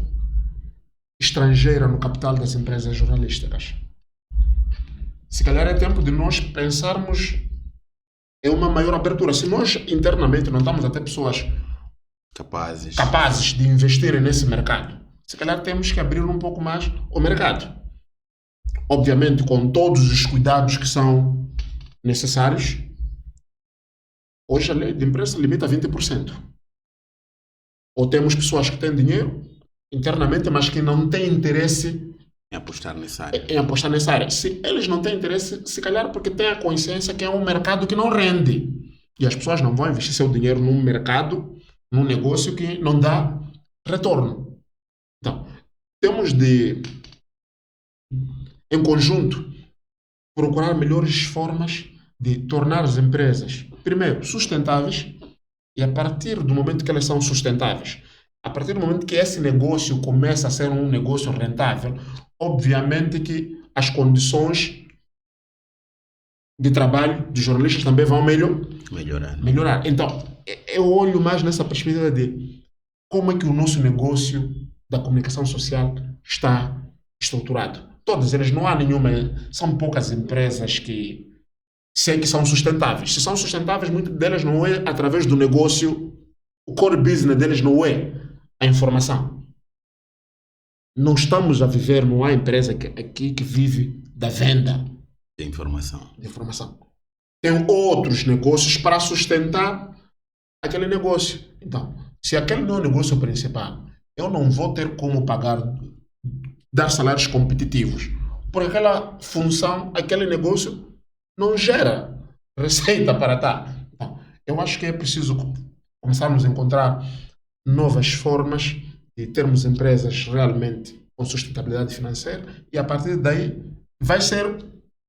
estrangeira no capital das empresas jornalísticas. Se calhar é tempo de nós pensarmos em uma maior abertura. Se nós internamente não estamos a ter pessoas capazes de investirem nesse mercado, se calhar temos que abrir um pouco mais o mercado. Obviamente com todos os cuidados que são necessários. Hoje a lei de imprensa limita a 20%. Ou temos pessoas que têm dinheiro internamente, mas que não têm interesse Em apostar nessa área. em apostar nessa área. Se eles não têm interesse, se calhar porque têm a consciência que é um mercado que não rende. E as pessoas não vão investir seu dinheiro num mercado, num negócio que não dá retorno. Então, temos de, em conjunto, procurar melhores formas de tornar as empresas, primeiro, sustentáveis, e a partir do momento que elas são sustentáveis, a partir do momento que esse negócio começa a ser um negócio rentável, obviamente que as condições de trabalho dos jornalistas também vão melhorar. Então, eu olho mais nessa perspectiva de como é que o nosso negócio da comunicação social está estruturado. Todas elas, não há nenhuma, são poucas empresas que sei que são sustentáveis. Se são sustentáveis, muitas delas não é através do negócio, o core business deles não é a informação. Não estamos a viver, não há empresa aqui que vive da venda De informação. de informação. Tem outros negócios para sustentar aquele negócio. Então, se aquele não é o negócio principal, eu não vou ter como dar salários competitivos. Por aquela função, aquele negócio não gera receita para tal. Então, eu acho que é preciso começarmos a encontrar novas formas de termos empresas realmente com sustentabilidade financeira e a partir daí vai ser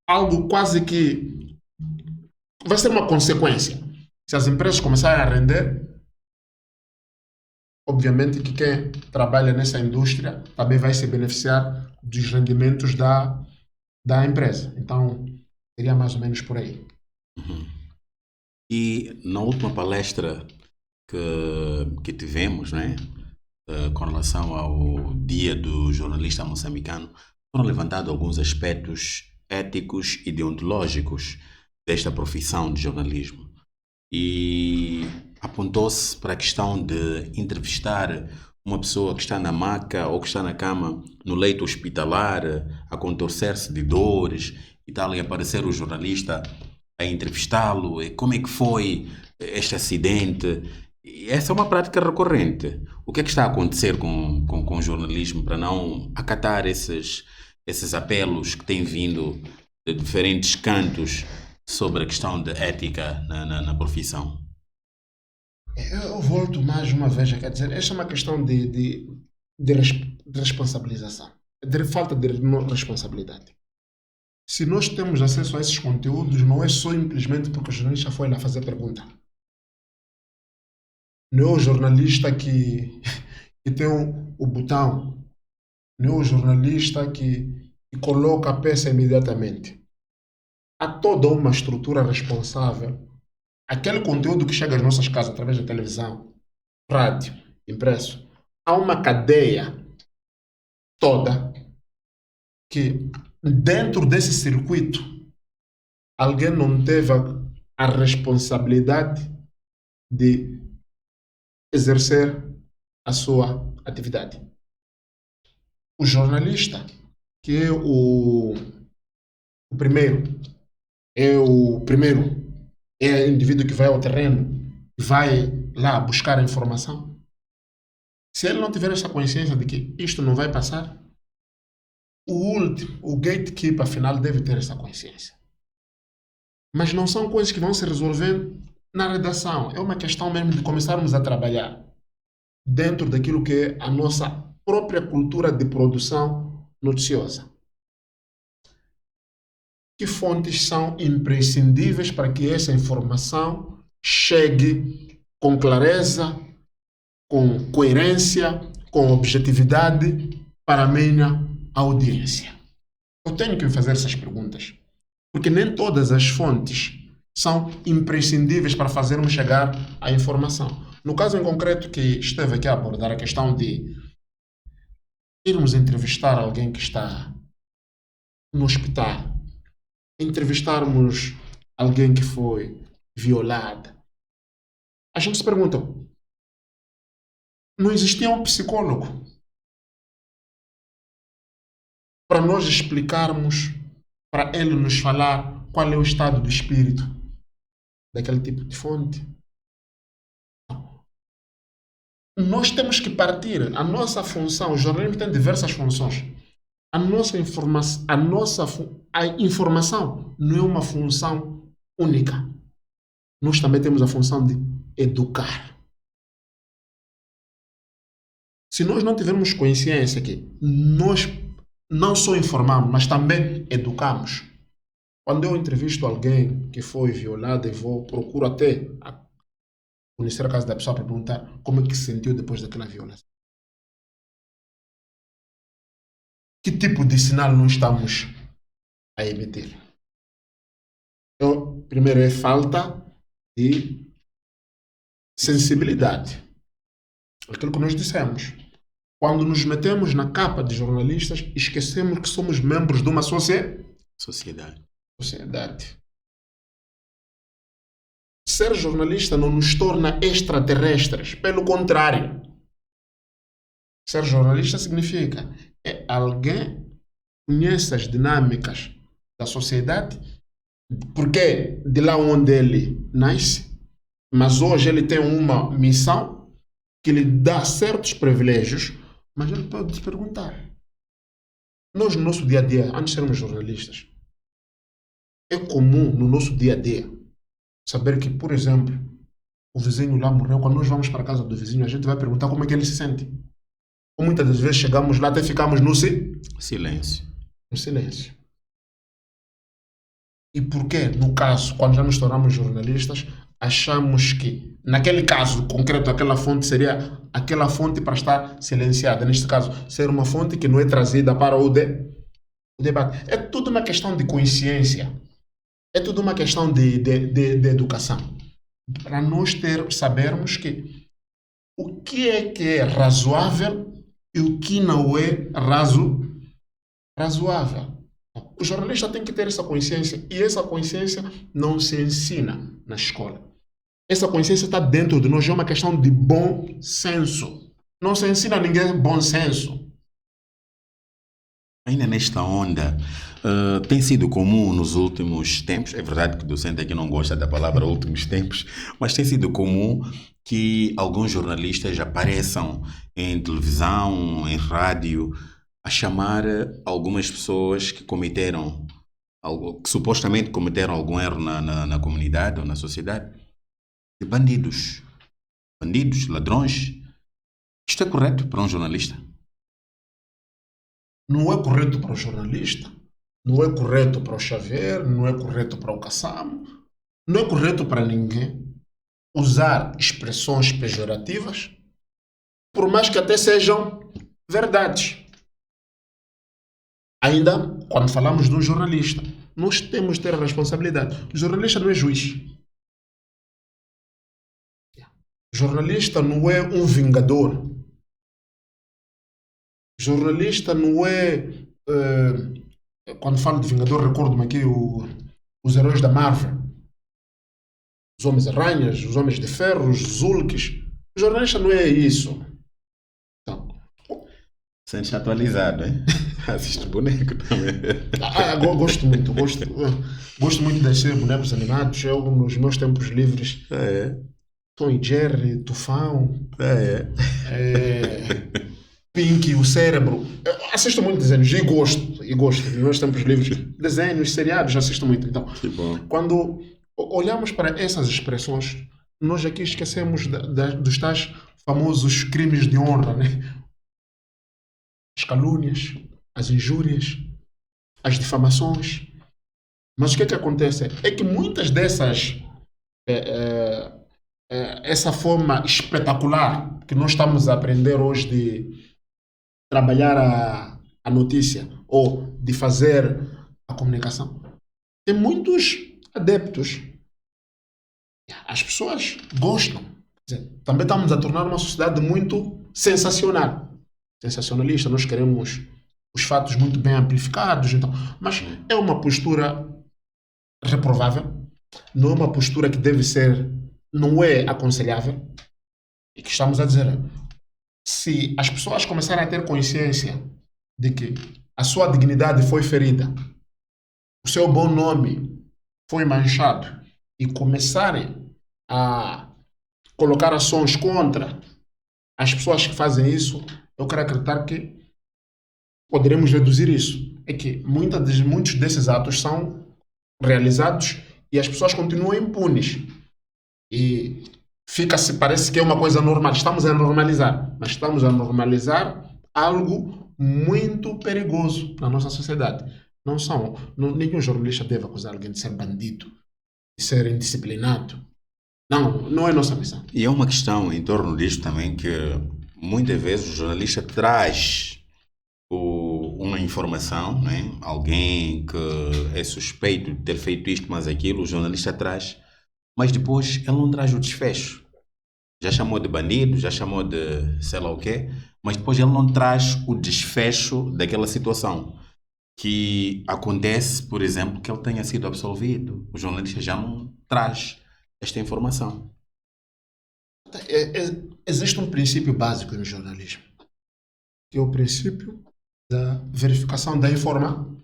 algo quase que vai ser uma consequência. Se as empresas começarem a render, obviamente que quem trabalha nessa indústria também vai se beneficiar dos rendimentos da empresa. Então, seria mais ou menos por aí. E na última palestra que tivemos, né, com relação ao Dia do Jornalista Moçambicano, foram levantados alguns aspectos éticos e deontológicos desta profissão de jornalismo. E apontou-se para a questão de entrevistar uma pessoa que está na maca ou que está na cama, no leito hospitalar, a contorcer-se de dores e tal, e aparecer o jornalista a entrevistá-lo. E como é que foi este acidente? E essa é uma prática recorrente. O que é que está a acontecer com o jornalismo para não acatar esses apelos que têm vindo de diferentes cantos sobre a questão de ética na profissão? Eu volto mais uma vez a quer dizer, esta é uma questão de responsabilização, de falta de responsabilidade. Se nós temos acesso a esses conteúdos, não é só simplesmente porque o jornalista foi lá fazer pergunta. Não é o jornalista que tem o botão, não é o jornalista que coloca a peça imediatamente. Há toda uma estrutura responsável. Aquele conteúdo que chega às nossas casas através da televisão, rádio, impresso, há uma cadeia toda que dentro desse circuito alguém não teve a responsabilidade de exercer a sua atividade. O jornalista, que é o primeiro, é o indivíduo que vai ao terreno, vai lá buscar a informação. Se ele não tiver essa consciência de que isto não vai passar, o gatekeeper afinal deve ter essa consciência. Mas não são coisas que vão se resolvendo na redação. É uma questão mesmo de começarmos a trabalhar dentro daquilo que é a nossa própria cultura de produção noticiosa. Que fontes são imprescindíveis para que essa informação chegue com clareza, com coerência, com objetividade para a minha audiência? Eu tenho que me fazer essas perguntas, porque nem todas as fontes são imprescindíveis para fazermos chegar a informação. No caso em concreto que esteve aqui a abordar, a questão de irmos entrevistar alguém que está no hospital, entrevistarmos alguém que foi violada, a gente se pergunta, não existia um psicólogo para nós explicarmos, para ele nos falar qual é o estado do espírito daquele tipo de fonte? Nós temos que partir. A nossa função, o jornalismo tem diversas funções. A informação não é uma função única. Nós também temos a função de educar. Se nós não tivermos consciência que nós não só informamos, mas também educamos. Quando eu entrevisto alguém que foi violado, procuro até conhecer a casa da pessoa para perguntar como é que se sentiu depois daquela violação. Que tipo de sinal nós estamos a emitir? Então, primeiro é falta de sensibilidade. Aquilo que nós dissemos. Quando nos metemos na capa de jornalistas, esquecemos que somos membros de uma sociedade. Ser jornalista não nos torna extraterrestres. Pelo contrário. Ser jornalista significa alguém que conhece as dinâmicas da sociedade, porque de lá onde ele nasce, mas hoje ele tem uma missão que lhe dá certos privilégios, mas ele pode se perguntar. Nós, no nosso dia a dia, antes de sermos jornalistas, é comum no nosso dia a dia saber que, por exemplo, o vizinho lá morreu. Quando nós vamos para a casa do vizinho, a gente vai perguntar como é que ele se sente. Ou muitas das vezes chegamos lá até ficamos no silêncio. No silêncio. E por quê? No caso, quando já nos tornamos jornalistas, achamos que, naquele caso concreto, aquela fonte seria aquela fonte para estar silenciada. Neste caso, ser uma fonte que não é trazida para o debate. É tudo uma questão de consciência. É tudo uma questão de educação. Para nós sabermos que o que é razoável e o que não é razoável. O jornalista tem que ter essa consciência, e essa consciência não se ensina na escola. Essa consciência está dentro de nós, é uma questão de bom senso. Não se ensina a ninguém bom senso. Ainda nesta onda, tem sido comum nos últimos tempos, é verdade que o docente aqui não gosta da palavra últimos tempos, mas tem sido comum que alguns jornalistas apareçam em televisão, em rádio, a chamar algumas pessoas que cometeram, que supostamente cometeram algum erro na comunidade ou na sociedade, de bandidos. Bandidos, ladrões. Isto é correto para um jornalista? Não é correto para o jornalista, não é correto para o Xavier, não é correto para o Kassam, não é correto para ninguém usar expressões pejorativas, por mais que até sejam verdades. Ainda, quando falamos de um jornalista, nós temos que ter a responsabilidade. O jornalista não é juiz. O jornalista não é um vingador. O jornalista não é... quando falo de vingador, recordo-me aqui os heróis da Marvel. Os Homens-Aranhas, os Homens de Ferro, os Hulks. O jornalista não é isso. Então, Sente-se atualizado, hein? Assiste boneco também. gosto muito. Gosto muito de assistir bonecos animados. Eu, nos meus tempos livres, Tom e Jerry, Tufão, Pinky, o Cérebro. Eu assisto muito desenhos e gosto. Nos meus tempos livres, desenhos, seriados, assisto muito. Então, Que bom. quando olhamos para essas expressões, nós aqui esquecemos dos tais famosos crimes de honra, né? As calúnias, as injúrias, as difamações. Mas o que é que acontece? É que muitas dessas, essa forma espetacular que nós estamos a aprender hoje de trabalhar a notícia ou de fazer a comunicação, tem muitos adeptos. As pessoas gostam. Quer dizer, também estamos a tornar uma sociedade muito sensacionalista. Nós queremos os fatos muito bem amplificados. Então, mas é uma postura reprovável. Não é uma postura que deve ser, não é aconselhável. E que estamos a dizer, se as pessoas começarem a ter consciência de que a sua dignidade foi ferida, o seu bom nome foi manchado, e começarem a colocar ações contra as pessoas que fazem isso, eu quero acreditar que poderemos reduzir isso. É que muitos desses atos são realizados e as pessoas continuam impunes. E parece que é uma coisa normal. Estamos a normalizar, mas estamos a normalizar algo muito perigoso na nossa sociedade. Nenhum jornalista deve acusar alguém de ser bandido, de ser indisciplinado. Não é nossa missão. E é uma questão em torno disto também que muitas vezes o jornalista traz uma informação, né? Alguém que é suspeito de ter feito isto, mas aquilo, o jornalista traz, mas depois ele não traz o desfecho. Já chamou de bandido, já chamou de sei lá o quê, mas depois ele não traz o desfecho daquela situação. Que acontece, por exemplo, que ele tenha sido absolvido. O jornalista já não traz esta informação. Existe um princípio básico no jornalismo, que é o princípio da verificação da informação.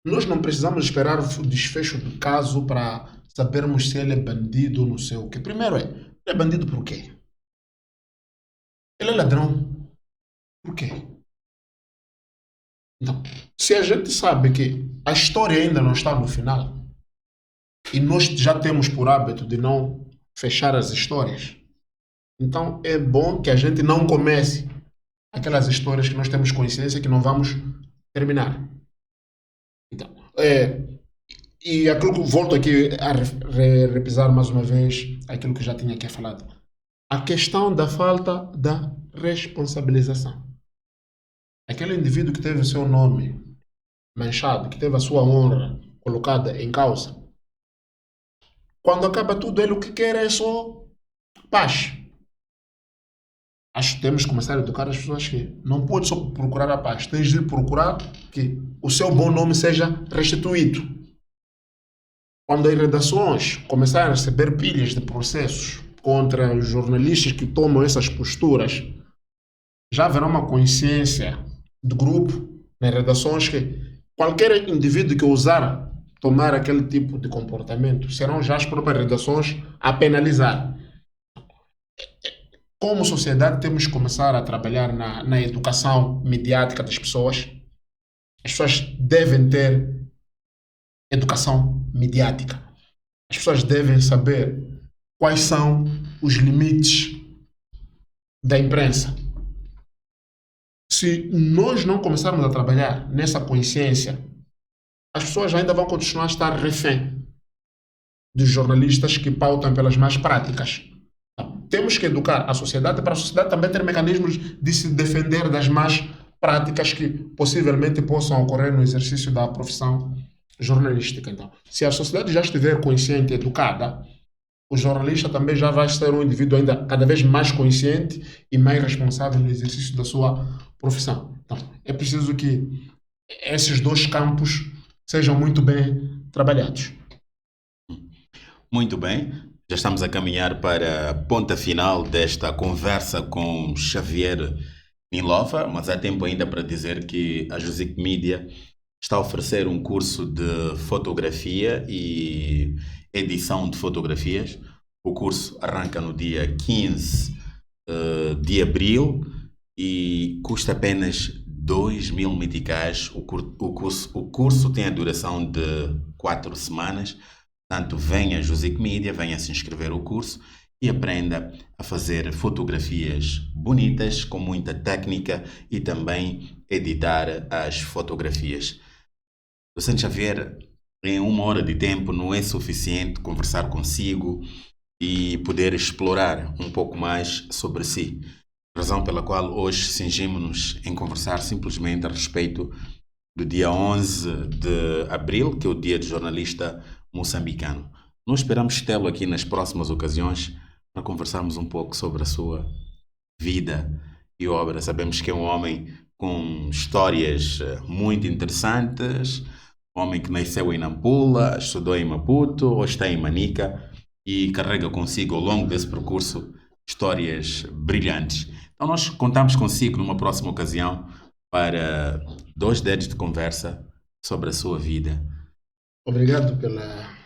Nós não precisamos esperar o desfecho do caso para sabermos se ele é bandido ou não sei o quê. Primeiro ele é bandido por quê? Ele é ladrão. Por quê? Então, se a gente sabe que a história ainda não está no final e nós já temos por hábito de não fechar as histórias, então é bom que a gente não comece aquelas histórias que nós temos consciência que não vamos terminar. Então, e aquilo que volto aqui a repisar mais uma vez aquilo que já tinha aqui falado. A questão da falta da responsabilização. Aquele indivíduo que teve o seu nome manchado, que teve a sua honra colocada em causa, quando acaba tudo, ele o que quer é só paz. Acho que temos que começar a educar as pessoas que não pode só procurar a paz, tens de procurar que o seu bom nome seja restituído. Quando as redações começarem a receber pilhas de processos contra os jornalistas que tomam essas posturas, já haverá uma consciência do grupo nas redações que qualquer indivíduo que ousar tomar aquele tipo de comportamento serão já as próprias redações a penalizar. Como sociedade temos que começar a trabalhar na educação midiática das pessoas. As pessoas devem ter educação midiática. As pessoas devem saber quais são os limites da imprensa. Se nós não começarmos a trabalhar nessa consciência, as pessoas ainda vão continuar a estar refém dos jornalistas que pautam pelas más práticas. Temos que educar a sociedade para a sociedade também ter mecanismos de se defender das más práticas que possivelmente possam ocorrer no exercício da profissão jornalística. Então, se a sociedade já estiver consciente e educada, o jornalista também já vai ser um indivíduo ainda cada vez mais consciente e mais responsável no exercício da sua profissão. Então, é preciso que esses dois campos sejam muito bem trabalhados. Muito bem, já estamos a caminhar para a ponta final desta conversa com Xavier Minlova, mas há tempo ainda para dizer que a Josic Media está a oferecer um curso de fotografia e edição de fotografias. O curso arranca no dia 15 de abril e custa apenas 2.000 meticais. O curso tem a duração de 4 semanas. Portanto, venha a Josic Media, venha se inscrever no curso e aprenda a fazer fotografias bonitas, com muita técnica e também editar as fotografias. Docente Xavier, em 1 hora de tempo não é suficiente conversar consigo e poder explorar um pouco mais sobre si. Razão pela qual hoje cingimos-nos em conversar simplesmente a respeito do dia 11 de abril, que é o Dia do Jornalista Moçambicano. Nós esperamos tê-lo aqui nas próximas ocasiões para conversarmos um pouco sobre a sua vida e obra. Sabemos que é um homem com histórias muito interessantes, um homem que nasceu em Nampula, estudou em Maputo, hoje está em Manica e carrega consigo ao longo desse percurso histórias brilhantes. Então nós contamos consigo numa próxima ocasião para 2 dedos de conversa sobre a sua vida. Obrigado pela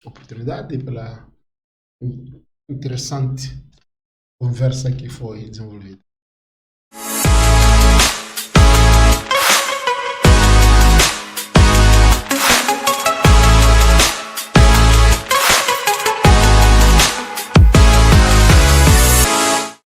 oportunidade e pela interessante conversa que foi desenvolvida.